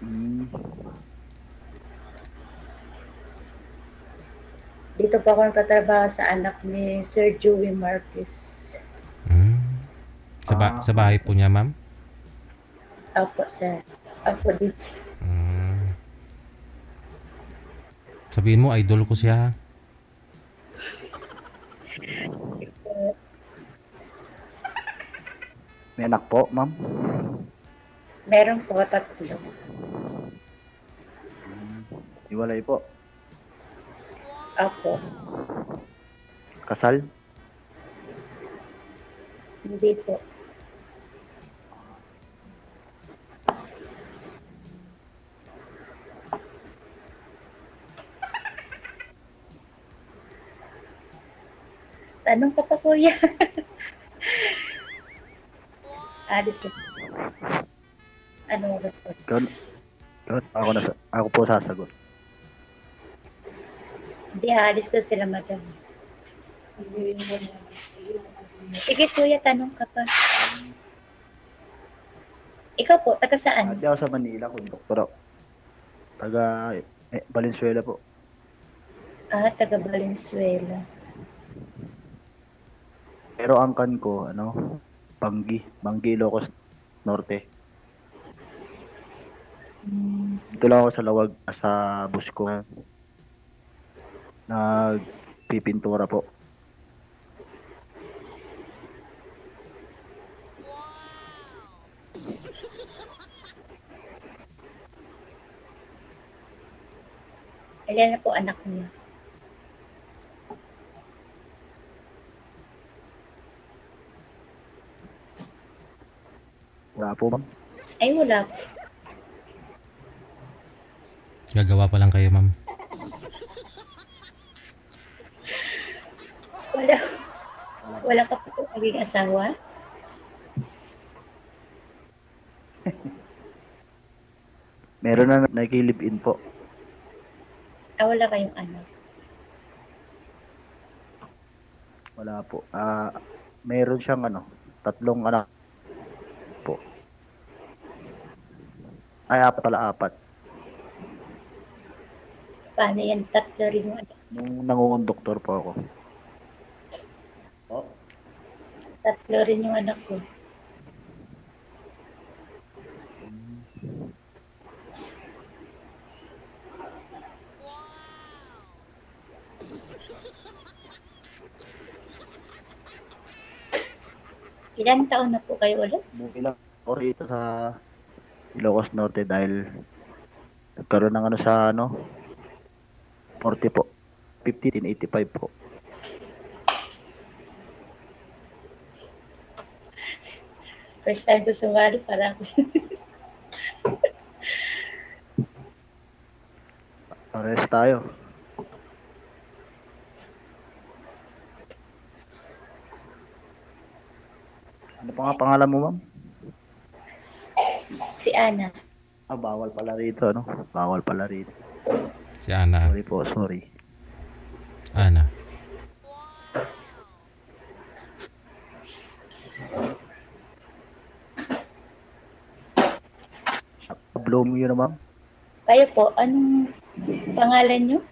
Hmm. Dito po ako nagtatrabaho sa anak ni Sir Joey Marquez. Hmm. Sa bahay po Okay. niya, ma'am? Opo, sir. Opo, DJ. Hmm. Sabihin mo, idol ko siya. May anak po, ma'am? Meron po 3. Hiwalay po. Opo. Kasal? Hindi po. Tanong ka pa, kuya. Alis na. Ano mo gusto? Ako po sasagot. Hindi, aalis daw sila, madam. Sige, kuya, tanong ka pa. Ikaw po, taga saan? Hindi ako sa Manila, kung doktor ako. Taga Valenzuela po. Taga Valenzuela. Pero angkan ko, Banggi, Ilocos Norte. Dito lang ako sa Lawag, sa bus ko. Nagpipintura po. Ilan na po anak niyo? Wala po, ma'am. Ay, wala po. Gagawa pa lang kayo, ma'am. Wala ka po naging asawa? Meron na nakikilive-in po. Wala kayong anak? Wala po. Meron siyang 3 anak po. Ay, 4 pala, 4. Paano yan? 3 rin yung anak. Nung nangungondoktor po ako. 3 rin yung anak ko. Ilan taon na po kayo ulit? Bumili lang ako rito sa Ilocos Norte dahil nagkaroon ng sa 40 po. 1585 po. First time ko sumali para ako. Pares tayo. Ano pa nga pangalan mo, ma'am? Si Ana. Bawal pala rito, Bawal pala rito. Si Ana. Sorry po, sorry. Ana. Blow mo yun, ma'am? Kayo po, anong pangalan nyo?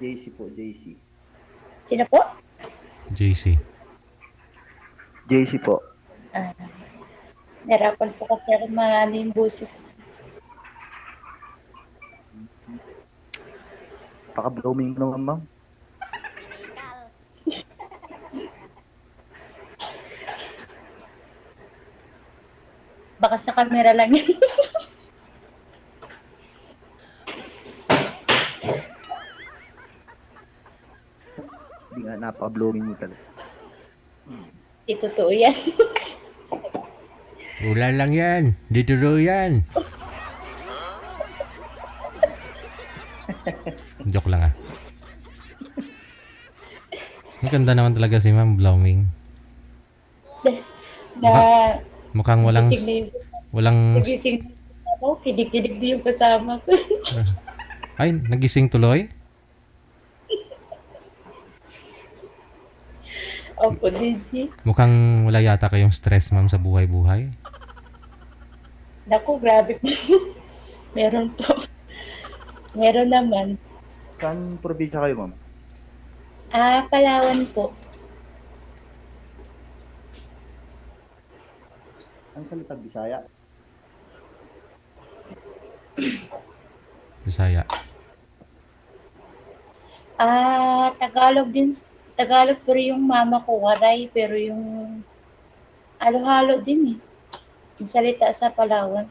JC po, JC. Sino po? JC. JC po. Narapan po kasi ako maano yung boses. Paka-blooming naman, ma'am. Baka sa camera lang yun. Hindi nga, napaka-blooming mo talaga. Di totoo yan. Ulan lang yan. Di totoo yan. Joke lang ah. Maganda naman talaga si Ma'am Blooming. Mukhang walang nagising ako, kidig-kidig din yung kasama ko. Ay, nagising tuloy? Opo, DJ. Mukhang wala yata kayong stress, ma'am, sa buhay-buhay. Naku, grabe po. Meron po. Meron naman. Saan probinsya kayo, ma'am? Palawan po. Ang salita Bisaya. Bisaya. Tagalog din. Tagalog pero yung mama ko waray pero yung halo-halo din eh. Yung salita sa Palawan.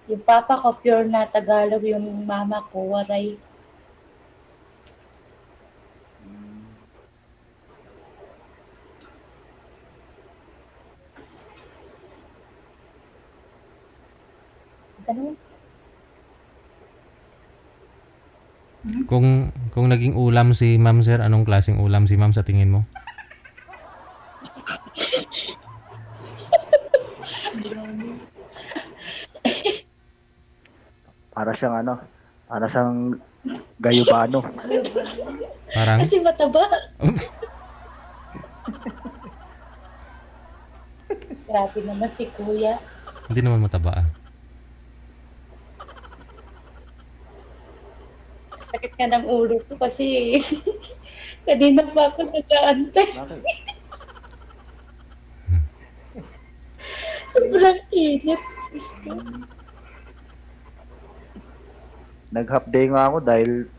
Yung papa ko pure na Tagalog, yung mama ko waray. Ganun. Kung naging ulam si Ma'am Sir, anong klaseng ulam si Ma'am sa tingin mo? Para siyang ano, para siyang gayubano. Parang Kasi mataba. Grabe naman si kuya. hindi naman mataba ah. Sakit ka ng ulo ko kasi kanina pa ako nag-aantay. Bakit? Sobrang init. Diyos ko. Nag-half day nga ako dahil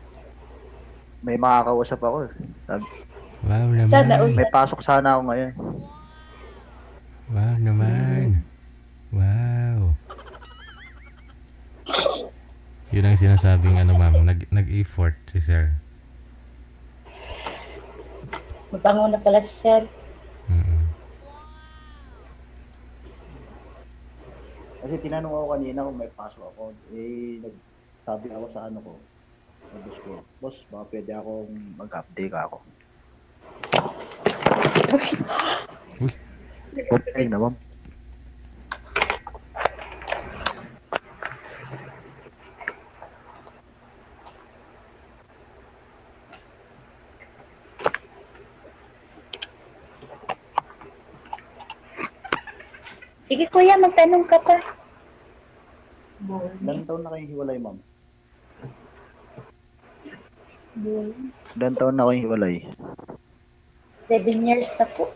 may makakausap ako. Wow naman. Sana all. May pasok sana ako ngayon. Wow naman. Wow. Yun ang sinasabing ano ma'am, nag-effort si Sir. Mabango na pala si Sir. Mm-mm. Kasi tinanong ako kanina kung may pasok ako. Nagsabi ako sa ano ko. Sa boss ko. Boss, baka pwede akong mag-update ako. Uy. Okay naman. Sige kuya, magtanong ka pa. Ilan taon na kayong hiwalay, ma'am? Yes. Ilan taon na kayong hiwalay? 7 years na po.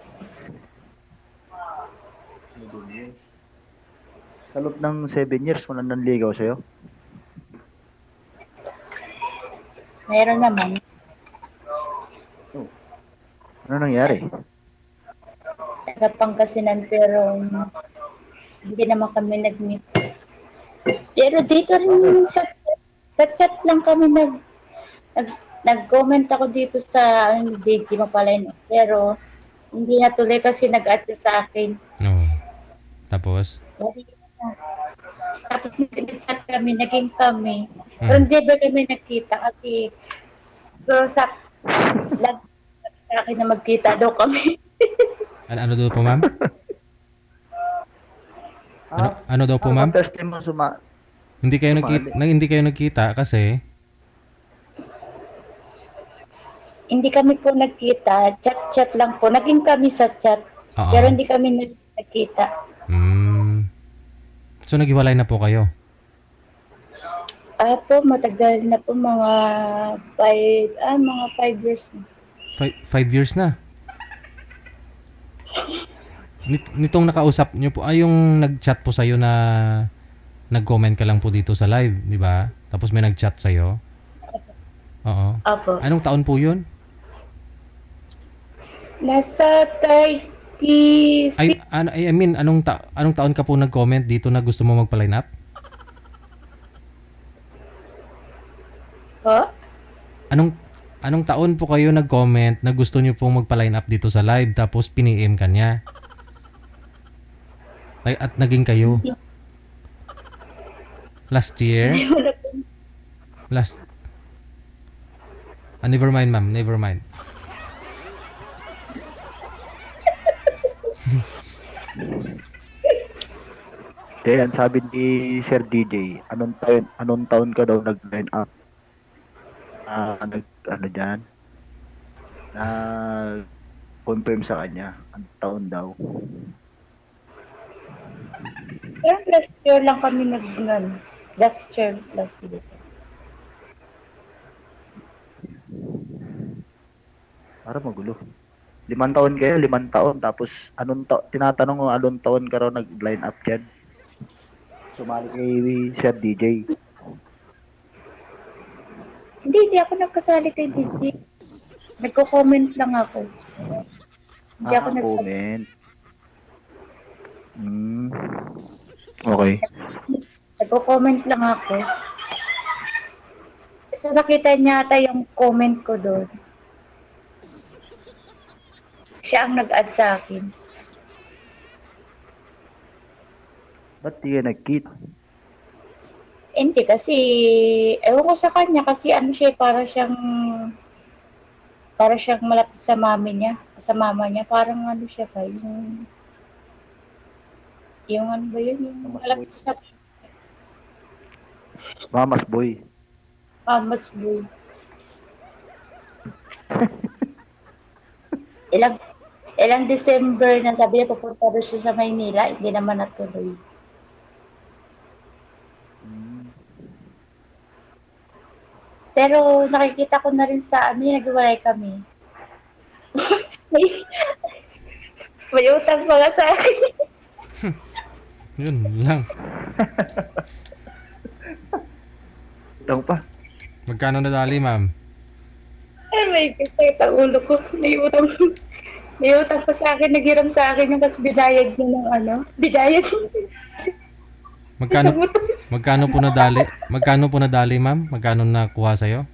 Sa loob ng 7 years, wala nang ligaw sa'yo? Meron naman. Ano nangyari? Taga Pangasinan pero hindi naman kami nag-meet. Pero dito rin sa chat lang kami nag-comment ako dito sa ni DJ Mapalay. Pero hindi natuloy kasi nag-attend sa akin. Oo. Tapos? Tapos nag-chat kami, naging kami. Pero hindi ba kami nakita kasi pero sa akin na magkita daw kami. Ano daw po ma'am? Ano daw po ma'am? First time mo Hindi kayo nagkita kasi Hindi kami po nagkita, chat-chat lang po. Naging kami sa chat, Oo. pero hindi kami nagkita. So naghiwalay na po kayo? Po, matagal na po, mga 5 years na. 5 years na? Nitong nakausap niyo po, yung nag-chat po sa'yo na nag-comment ka lang po dito sa live, di ba? Tapos may nag-chat sa'yo? Oo. Apo. Anong taon po yun? Nasa 36. I mean, anong taon ka po nag-comment dito na gusto mo magpa-line up? Po? Anong taon po kayo nag-comment na gusto niyo pong magpa-line up dito sa live tapos pini-PM ka niya? At naging kayo? Last year? Never mind ma'am, never mind. Kaya sabi ni Sir DJ, anong taon ka daw nag-line up? confirm sa kanya. Ang taon daw. Pero last year lang kami last year last year. Para magulo. 5 taon kayo, 5 taon. Tapos, tinatanong ko, anong taon ka raw nag-line up dyan? Sumali kay Sir DJ. Hindi ako nagkasali kay DJ. Nagko-comment lang ako. Hindi ako comment. Okay. Nagko-comment lang ako. So nakita niya ata yung comment ko doon. Siya ang nag-add sa akin. Ba't di ka nag-kit? Hindi kasi, ewan ko sa kanya kasi ano siya, para siyang malapit sa mami niya, sa mama niya. Parang ano siya ba, yung ano ba yun, yung malapit sa Mama's boy. mama's boy. Ilang December na sabi niya pupunta daw siya sa Maynila, hindi naman natuloy. Pero nakikita ko na rin sa naghiwalay kami. may utang pa nga sa akin. Yun lang. Utang pa. Magkano nadali, ma'am? Ay, may sakit ang ulo ko. May utang pa sa akin, naghiram sa akin yung kasi binayad niya ng binayad. Magkano po nadali? Magkano po nadali, ma'am? Magkano nakuha sa'yo?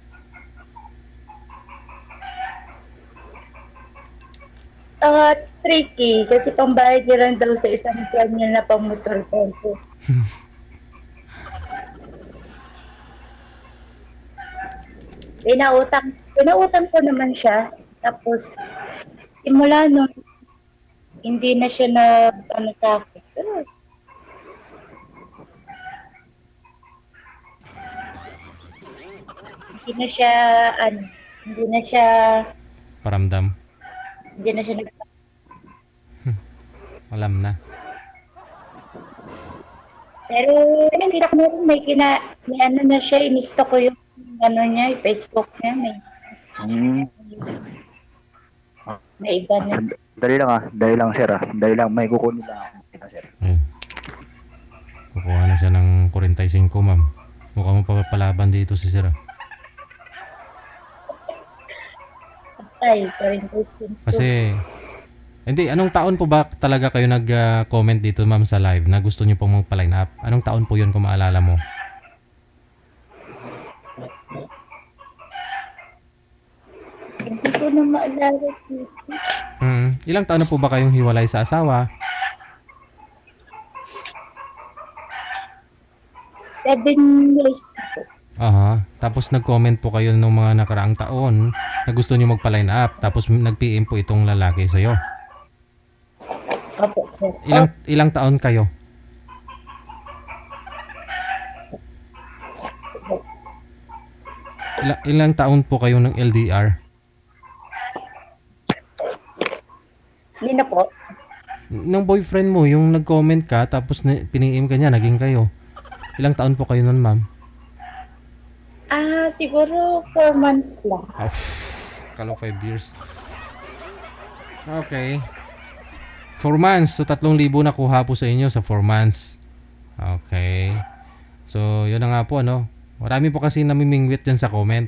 Tricky kasi pambayad niya lang daw sa isang plan niya na pang motor ko. Pinautang ko naman siya. Tapos, simula nun, hindi na siya sa akin. Hindi na siya Paramdam. Hindi na siya Alam na. Pero, nakita ko na rin, may ano na siya, inisto ko yung niya, yung Facebook niya, may iba na. Dali lang sir may kukunin lang ako sir. Kukuha na siya ng 45, ma'am. Mukhang mapapalaban dito si sir. Ay, 45. Kasi, hindi, anong taon po ba talaga kayo nag-comment dito, ma'am, sa live na gusto niyo pong magpa-line up? Anong taon po yun kung maalala mo? Hindi ko na maalala dito. Ilang taon na po ba kayong hiwalay sa asawa? 7 years na po. Aha. Tapos nag-comment po kayo ng mga nakaraang taon na gusto niyo magpa-line up. Tapos nag-PM po itong lalaki sa'yo. Opo, sir. Ilang taon kayo? Ilang taon po kayo ng LDR? Hindi na po. Nung boyfriend mo, yung nag-comment ka, tapos pini-PM ka niya, naging kayo. Ilang taon po kayo nun, ma'am? Siguro 4 months lang. Kalo 5 years. Okay. 4 months. So, 3,000 nakuha po sa inyo sa 4 months. Okay. So, yun na nga po, ano. Marami po kasi namimingwit dyan sa comment.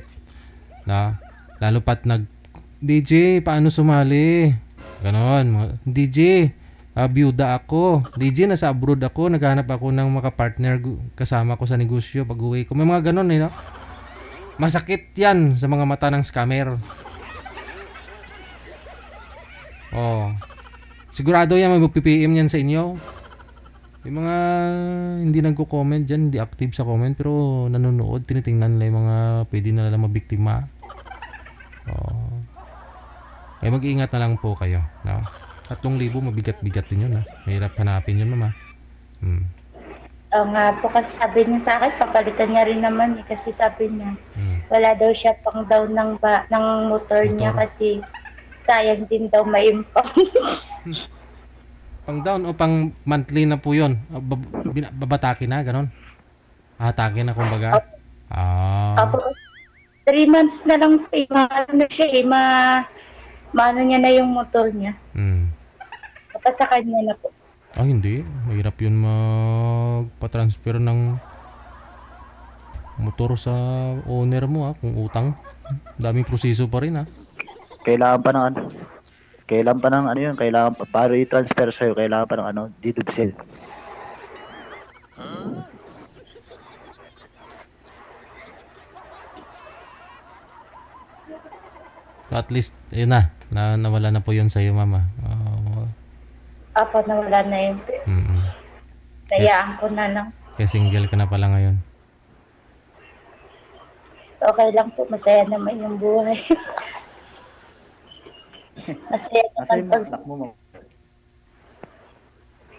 Na, lalo pat DJ, paano sumali? Ganon. DJ, byuda ako. DJ, nasa abroad ako. Naghanap ako ng makapartner kasama ko sa negosyo pag uwi ko. May mga ganon, no? Masakit yan sa mga mata ng scammer. Oh. Sigurado yan may PPM yan sa inyo. Yung mga hindi nagko-comment dyan, hindi active sa comment, pero nanonood, tinitingnan nila yung mga pwede na lang mabiktima. Oh. Eh, mag-iingat na lang po kayo. No? 3,000, mabigat-bigat din yun. Mahirap hanapin yun, mama. Nga po kasi sabi niya sa akin, papalitan niya rin naman kasi sabi niya, wala daw siya pang down ng motor niya kasi sayang din daw ma-impound. Pang down o pang monthly na po yun? Babatake na, ganon? Atake na kumbaga? Ah, Apo, 3 months na lang po, ano na siya maano niya na yung motor niya. Baka sa kanya na po. hindi. Mahirap yun magpa-transfer ng motor sa owner mo kung utang. Daming proseso pa rin Kailangan pa ng ano. Kailangan pa ng ano yun. Kailangan pa, para i-transfer sa'yo, kailangan pa ng ano, deed of sale. So at least, yun nawala na po yun sa'yo, mama. Apo, nawala na yun. Nayaan ko na lang. Kaya single ka na pala ngayon. Okay lang po, masaya naman yung buhay. Masaya Nasaan naman yung anak mo?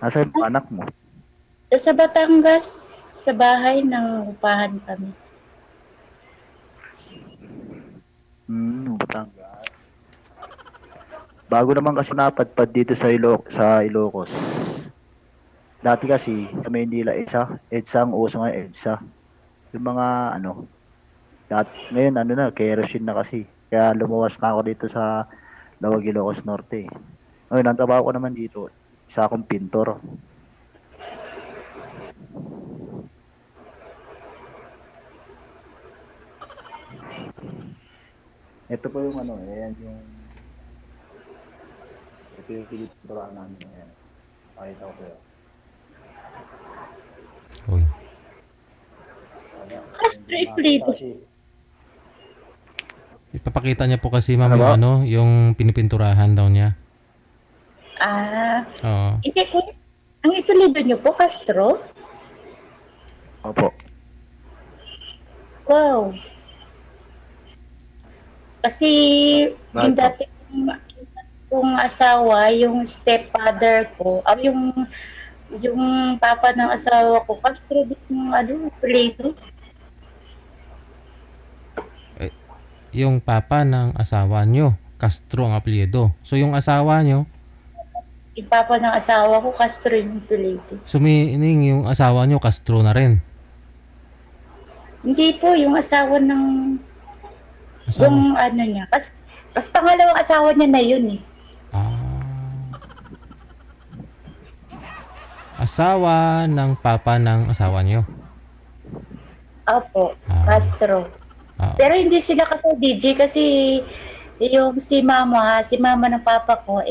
Nasaan yung anak mo? Sa Batangas, sa bahay ng upahan kami. Batangas. Bago naman kasi napadpad dito sa Ilocos. Dati kasi sa Maynila, EDSA ang uso nga, EDSA. Yung mga ngayon kerosene na kasi. Kaya lumuwas na ako dito sa Lawag, Ilocos Norte. Ngayon, ang trabaho ko naman dito, isa akong pintor. Ito po yung ayan ito yung piniturahan namin. Ayan. Pakita ko kayo. Uy. Straight plate. Ipapakita niya po kasi mama yung pinipinturahan daw niya. Oo. Hindi ko. Ang ipilido niyo po, Castro? Opo. Wow. Kasi yung dati kong asawa, yung stepfather ko, yung papa ng asawa ko, Castro din yung apelido. Yung papa ng asawa nyo, Castro ang apelyido. So yung asawa nyo, Yung papa ng asawa ko, Castro yung apelido. so meaning yung asawa nyo, Castro na rin. Hindi po, yung asawa ng yung niya. Kasi pangalawang asawa niya na yun eh. Asawa ng papa ng asawa nyo. Opo, Castro. Pero hindi sila kasal DJ kasi yung si mama ng papa ko,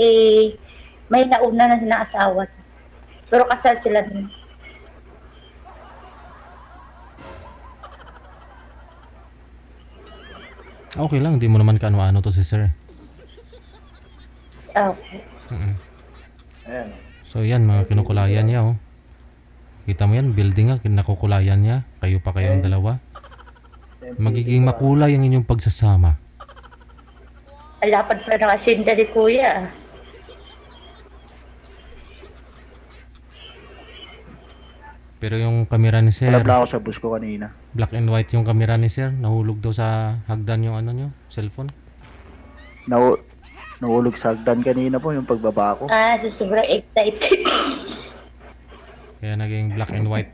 may nauna na silang asawa. Pero kasal sila din. Okay lang, hindi mo naman kaano-ano to si sir. Okay. Ayan. So yan, mga kinukulayan niya Kita mo yan, building kinakukulayan niya. Kayo pa kayong dalawa. Magiging makulay ang inyong pagsasama. Alapad pa ng asinda ni Kuya. Pero yung kamera ni sir, Wala ako sa bus ko kanina. black and white yung kamera ni sir. Nahulog daw sa hagdan yung nyo, cellphone. Nahulog sa hagdan kanina po yung pagbaba ko. Sa sobrang excited. Kaya naging black and white.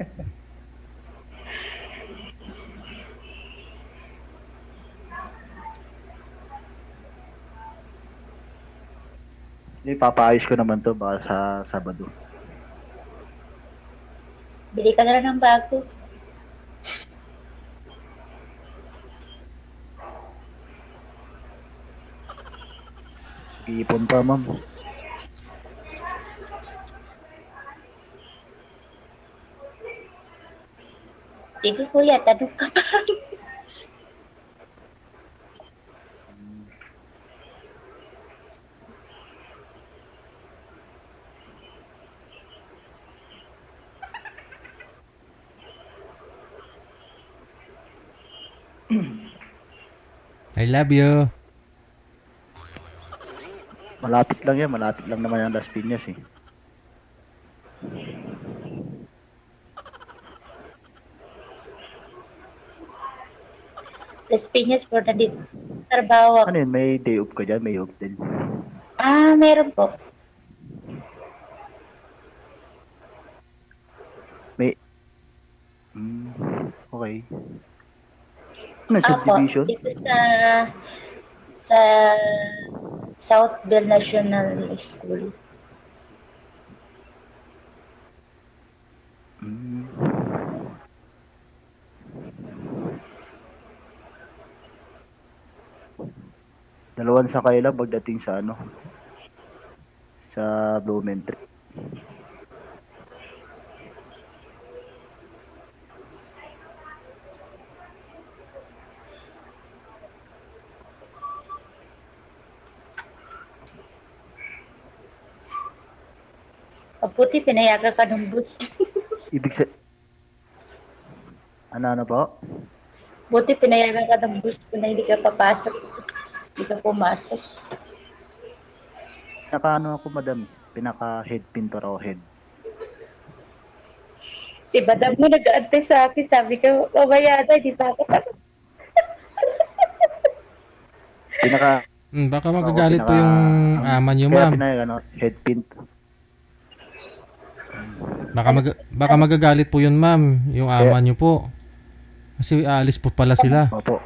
Papaayos ko naman to baka sa Sabado. Bili ka na lang ng bago. Iipon pa, ma'am. Sige Kuya, tanong ka pa. I love you. Malapit lang yan. Malapit lang naman ang Las Piñas eh. Las Piñas for nandito nagtatrabaho ako. Ano yun, may day off ka dyan? May off din. Meron po. May... okay. Ano, Opo, subdivision? dito sa Southville National School. Dalawan sa kaila pagdating sa ano? Sa Blumentritt. Mabuti, pinayagan ka ng bus. Ibig sa... Ano po? Buti, pinayagan ka ng bus kung na hindi ka papasok. Hindi ka pumasok. Pinaka-ano ako, madam? Pinaka-head pintor ako, head. Si madam mo nag-aantay sa akin. Sabi ko, mamayada, hindi pa ako tapos. Pinaka... Baka magagalit po yung ama niyo, Kaya ma'am. pinaka, head pintor. Baka magagalit po yun, ma'am, yung ama niyo po. Kasi aalis po pala sila. Opo.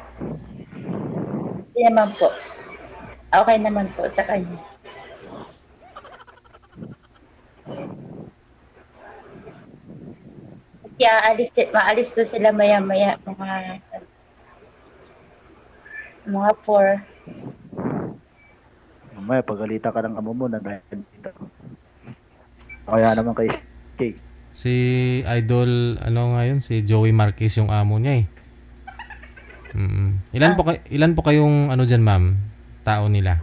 Hindi naman po. Okay naman po sa kanya. Kaya maalis to sila maya-maya mga 4. Mamaya, pagalitan ka ng amo mo na dahil dito. Kaya naman kay Jay. Si Idol, ano ngayon? Si Joey Marquez yung amo niya eh. Ilan po kayong ano dyan, ma'am? Tao nila?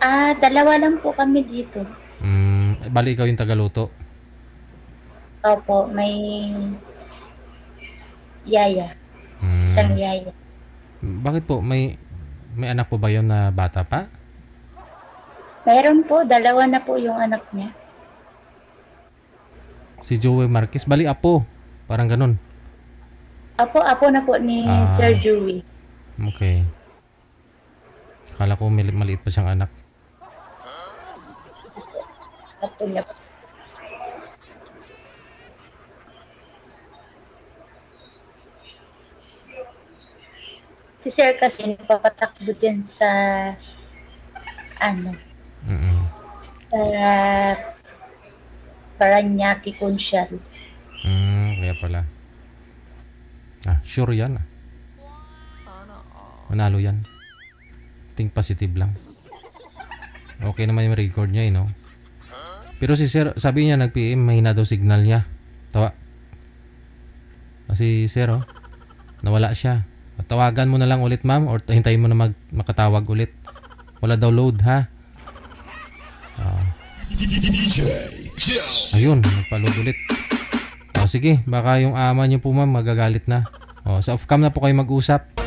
2 lang po kami dito. Bali ikaw yung tagaluto. Opo, may yaya. Isang yaya. Bakit po? May anak po ba yun na bata pa? Meron po, 2 na po yung anak niya. Si Joey Marquez. Bali apo. Parang ganun. Apo na po ni Sir Joey. Okay. Akala ko maliit pa siyang anak. Apo niya po. Si Sir kasi napapatakbo din sa sa Paranaque Conchal. Kaya pala. Sure yan. Manalo yan. Think positive lang. Okay naman yung record niya, no? Pero si Sir, sabi niya nag-PM, mahina daw signal niya. Tawa. Kasi Sir, nawala siya. Tawagan mo na lang ulit, ma'am, or hintayin mo na makatawag ulit. Wala daw load, ha? Ayun, nagpa-load ulit. Sige, baka yung ama niyo po, ma'am, magagalit na. Sa off-cam na po kayo mag-usap.